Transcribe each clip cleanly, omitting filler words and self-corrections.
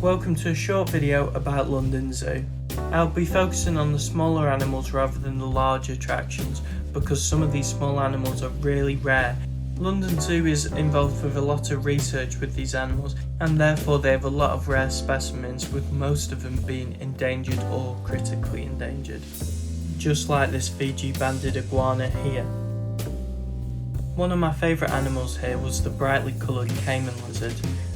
Welcome to a short video about London Zoo. I'll be focusing on the smaller animals rather than the large attractions because some of these small animals are really rare. London Zoo is involved with a lot of research with these animals and therefore they have a lot of rare specimens, with most of them being endangered or critically endangered. Just like this Fiji banded iguana here. One of my favourite animals here was the brightly coloured caiman lizard.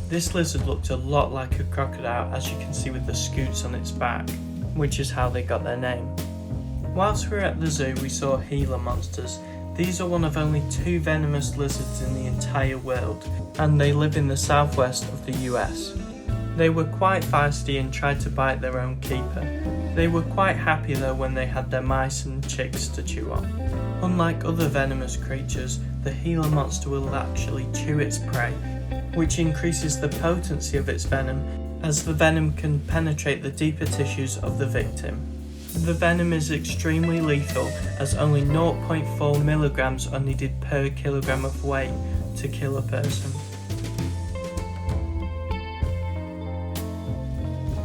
This lizard looked a lot like a crocodile, as you can see with the scoots on its back, which is how they got their name. Whilst we were at the zoo we saw Gila monsters. These are one of only 2 venomous lizards in the entire world, and they live in the southwest of the US. They were quite feisty and tried to bite their own keeper. They were quite happy though when they had their mice and chicks to chew on. Unlike other venomous creatures, the Gila monster will actually chew its prey, which increases the potency of its venom, as the venom can penetrate the deeper tissues of the victim. The venom is extremely lethal, as only 0.4 milligrams are needed per kilogram of weight to kill a person.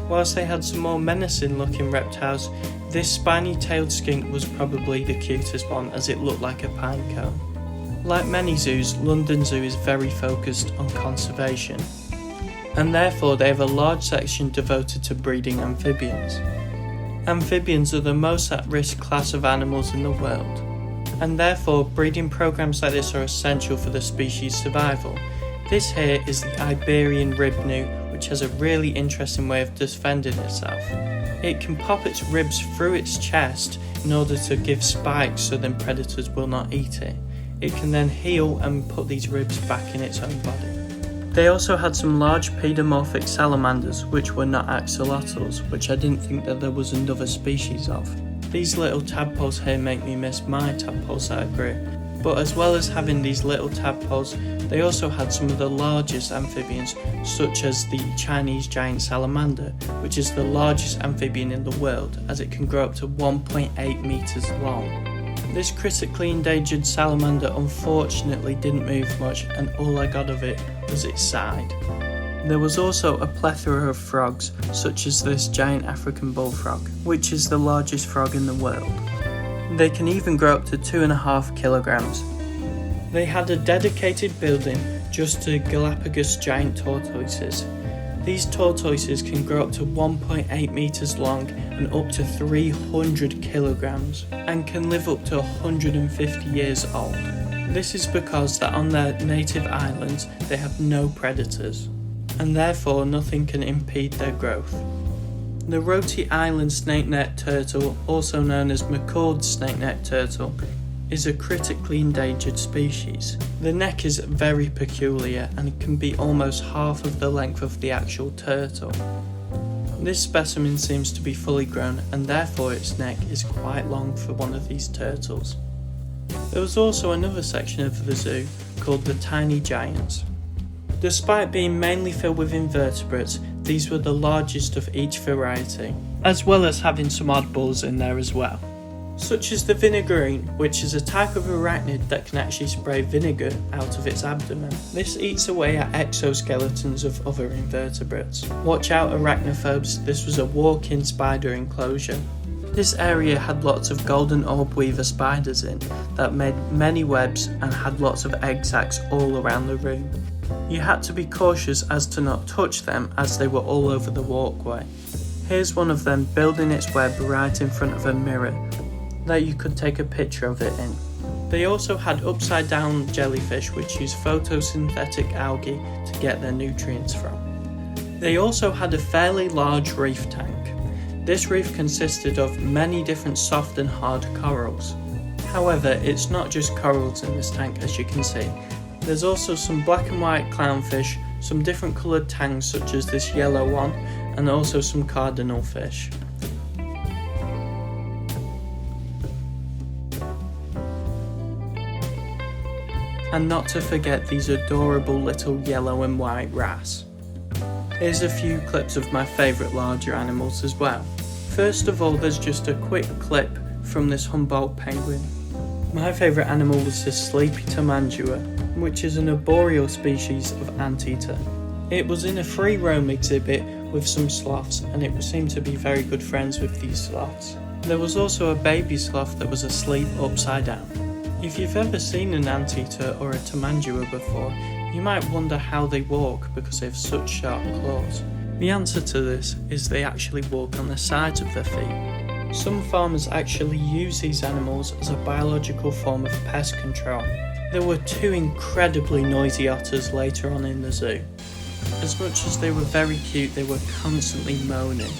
Whilst they had some more menacing looking reptiles, this spiny-tailed skink was probably the cutest one, as it looked like a pine cone. Like many zoos, London Zoo is very focused on conservation, and therefore they have a large section devoted to breeding amphibians. Amphibians are the most at-risk class of animals in the world, and therefore breeding programs like this are essential for the species' survival. This here is the Iberian rib newt, which has a really interesting way of defending itself. It can pop its ribs through its chest in order to give spikes so then predators will not eat it. It can then heal and put these ribs back in its own body. They also had some large paedomorphic salamanders, which were not axolotls, which I didn't think that there was another species of. These little tadpoles here make me miss my tadpoles that I grew. But as well as having these little tadpoles, they also had some of the largest amphibians, such as the Chinese giant salamander, which is the largest amphibian in the world, as it can grow up to 1.8 meters long. This critically endangered salamander unfortunately didn't move much, and all I got of it was its side. There was also a plethora of frogs, such as this giant African bullfrog, which is the largest frog in the world. They can even grow up to 2.5 kilograms. They had a dedicated building just to Galapagos giant tortoises. These tortoises can grow up to 1.8 meters long and up to 300 kilograms, and can live up to 150 years old. This is because that on their native islands they have no predators, and therefore nothing can impede their growth. The Roti Island snakeneck turtle, also known as McCord's snakeneck turtle, is a critically endangered species. The neck is very peculiar and can be almost half of the length of the actual turtle. This specimen seems to be fully grown, and therefore its neck is quite long for one of these turtles. There was also another section of the zoo called the Tiny Giants. Despite being mainly filled with invertebrates, these were the largest of each variety, as well as having some oddballs in there as well, such as the vinegarine, which is a type of arachnid that can actually spray vinegar out of its abdomen. This eats away at exoskeletons of other invertebrates. Watch out arachnophobes, this was a walk-in spider enclosure. This area had lots of golden orb weaver spiders in that made many webs and had lots of egg sacs all around the room. You had to be cautious as to not touch them, as they were all over the walkway. Here's one of them building its web right in front of a mirror that you could take a picture of it in. They also had upside down jellyfish which use photosynthetic algae to get their nutrients from. They also had a fairly large reef tank. This reef consisted of many different soft and hard corals. However, it's not just corals in this tank, as you can see. There's also some black and white clownfish, some different coloured tangs such as this yellow one, and also some cardinal fish. And not to forget these adorable little yellow and white wrasse. Here's a few clips of my favourite larger animals as well. First of all, there's just a quick clip from this Humboldt penguin. My favourite animal was this sleepy tamandua, which is an arboreal species of anteater. It was in a free roam exhibit with some sloths, and it seemed to be very good friends with these sloths. There was also a baby sloth that was asleep upside down. If you've ever seen an anteater or a tamandua before, you might wonder how they walk because they have such sharp claws. The answer to this is they actually walk on the sides of their feet. Some farmers actually use these animals as a biological form of pest control. There were 2 incredibly noisy otters later on in the zoo. As much as they were very cute, they were constantly moaning.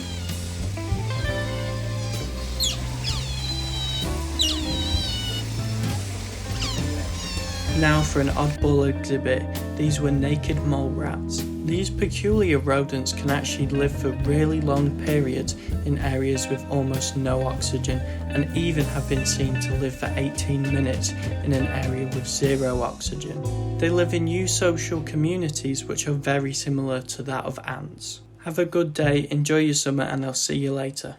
Now for an oddball exhibit, these were naked mole rats. These peculiar rodents can actually live for really long periods in areas with almost no oxygen, and even have been seen to live for 18 minutes in an area with 0 oxygen. They live in eusocial communities which are very similar to that of ants. Have a good day, enjoy your summer, and I'll see you later.